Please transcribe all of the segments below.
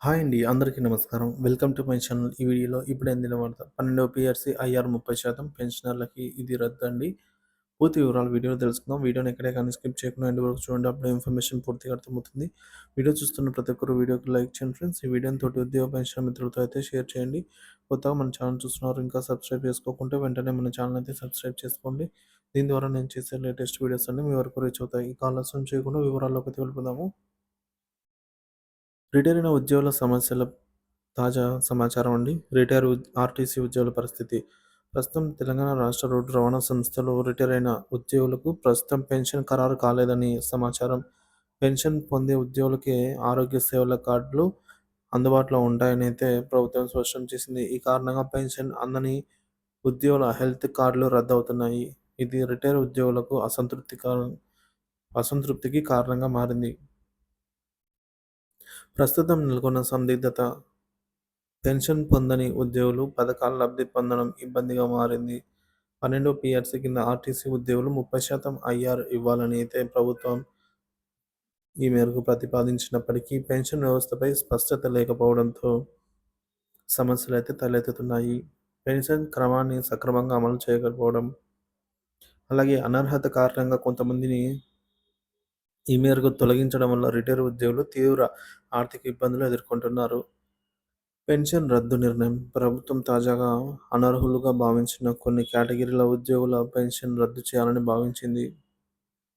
Hi అండి. అందరికీ నమస్కారం. Welcome to my channel. ఈ వీడియోలో ఇప్పుడే అందిన వార్త 12వ పీఆర్సీ ఐఆర్ 30% పెన్షనర్లకి ఇది రద్దండి. పూర్తి వివరాలు వీడియోలో తెలుసుకుందాం. వీడియోని ఎక్కడే కానీ స్కిప్ చేయకుండా ఎండ్ వరకు చూడండి. అప్పుడే ఇన్ఫర్మేషన్ పూర్తిగా అర్థమవుతుంది. వీడియో చూస్తున్న ప్రతి ఒక్కరు వీడియోకి లైక్ చేయండి ఫ్రెండ్స్. ఈ వీడియోని తోటి ఉద్యోగ పెన్షన్ మిత్రులతో అయితే షేర్ చేయండి. కొత్తగా మన ఛానల్ చూస్తున్నారు ఇంకా సబ్స్క్రైబ్ చేసుకోకుంటే వెంటనే మన ఛానల్ అయితే సబ్స్క్రైబ్ చేసుకోండి. దీని ద్వారా నేను చేసే లేటెస్ట్ వీడియోస్ అన్ని మీ వరకు రీచ్ అవుతాయి. ఇక ఆలస్యం చేయకుండా వివరాల్లోకి అయితే వెళ్ళిపోదాము. రిటైర్ అయిన ఉద్యోగుల సమస్యల తాజా సమాచారం అండి. ఆర్టీసీ ఉద్యోగుల పరిస్థితి. ప్రస్తుతం తెలంగాణ రాష్ట్ర రోడ్డు రవాణా సంస్థలో రిటైర్ అయిన ఉద్యోగులకు ప్రస్తుతం పెన్షన్ ఖరారు కాలేదని సమాచారం. పెన్షన్ పొందే ఉద్యోగులకే ఆరోగ్య సేవల కార్డులు అందుబాటులో ఉంటాయని అయితే ప్రభుత్వం స్పష్టం చేసింది. ఈ కారణంగా పెన్షన్ అందని ఉద్యోగుల హెల్త్ కార్డులు రద్దవుతున్నాయి. ఇది రిటైర్ ఉద్యోగులకు అసంతృప్తికి కారణంగా మారింది. ప్రస్తుతం నెలకొన్న సందిగ్ధత పెన్షన్ పొందని ఉద్యోగులు పథకాల లబ్ధి పొందడం ఇబ్బందిగా మారింది. 12 పీఆర్సీ కింద ఆర్టీసీ ఉద్యోగులు 30% ఐఆర్ ఇవ్వాలని అయితే ప్రభుత్వం ఈ మేరకు ప్రతిపాదించినప్పటికీ పెన్షన్ వ్యవస్థపై స్పష్టత లేకపోవడంతో సమస్యలైతే తలెత్తుతున్నాయి. పెన్షన్ క్రమాన్ని సక్రమంగా అమలు చేయకపోవడం, అలాగే అనర్హత కారణంగా కొంతమందిని ఈ మేరకు తొలగించడం వల్ల రిటైర్ ఉద్యోగులు తీవ్ర ఆర్థిక ఇబ్బందులు ఎదుర్కొంటున్నారు. పెన్షన్ రద్దు నిర్ణయం ప్రభుత్వం తాజాగా అనర్హులుగా భావించిన కొన్ని కేటగిరీల ఉద్యోగుల పెన్షన్ రద్దు చేయాలని భావించింది.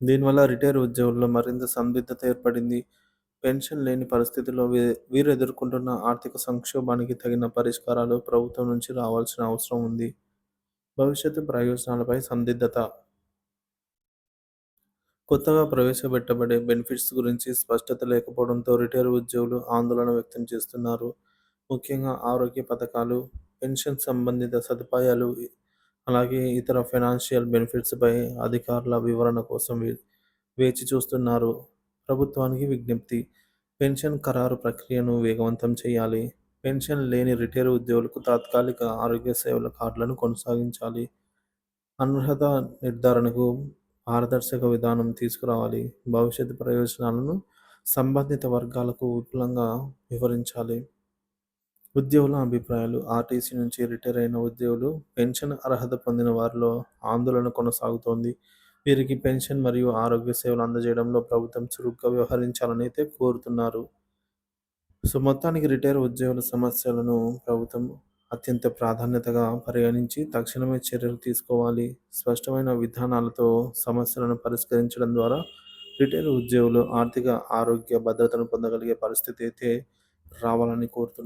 దీనివల్ల రిటైర్ ఉద్యోగుల్లో మరింత సందిగ్ధత ఏర్పడింది. పెన్షన్ లేని పరిస్థితుల్లో వీరు ఎదుర్కొంటున్న ఆర్థిక సంక్షోభానికి తగిన పరిష్కారాలు ప్రభుత్వం నుంచి రావాల్సిన అవసరం ఉంది. భవిష్యత్తు ప్రయోజనాలపై సందిగ్ధత. కొత్తగా ప్రవేశపెట్టబడే బెనిఫిట్స్ గురించి స్పష్టత లేకపోవడంతో రిటైర్ ఉద్యోగులు ఆందోళన వ్యక్తం చేస్తున్నారు. ముఖ్యంగా ఆరోగ్య పథకాలు, పెన్షన్ సంబంధిత సదుపాయాలు, అలాగే ఇతర ఫైనాన్షియల్ బెనిఫిట్స్‌పై అధికారుల వివరణ కోసం వేచి చూస్తున్నారు. ప్రభుత్వానికి విజ్ఞప్తి. పెన్షన్ ఖరారు ప్రక్రియను వేగవంతం చేయాలి. పెన్షన్ లేని రిటైర్ ఉద్యోగులకు తాత్కాలిక ఆరోగ్య సేవల కార్డులను కొనసాగించాలి. అనర్హత నిర్ధారణకు పారదర్శక విధానం తీసుకురావాలి. భవిష్యత్తు ప్రయోజనాలను సంబంధిత వర్గాలకు విపులంగా వివరించాలి. ఉద్యోగుల అభిప్రాయాలు. ఆర్టీసీ నుంచి రిటైర్ అయిన ఉద్యోగులు పెన్షన్ అర్హత పొందిన వారిలో ఆందోళన కొనసాగుతోంది. వీరికి పెన్షన్ మరియు ఆరోగ్య సేవలు అందజేయడంలో ప్రభుత్వం చురుగ్గా వ్యవహరించాలని అయితే కోరుతున్నారు. మొత్తానికి రిటైర్ ఉద్యోగుల సమస్యలను ప్రభుత్వం అత్యంత ప్రాధాన్యతగా పరిగణించి తక్షణమే చర్యలు తీసుకోవాలి. స్పష్టమైన విధానాలతో సమస్యలను పరిష్కరించడం ద్వారా రిటైర్ ఉద్యోగులు ఆర్థిక, ఆరోగ్య భద్రతను పొందగలిగే పరిస్థితి అయితే రావాలని కోరుతున్నారు.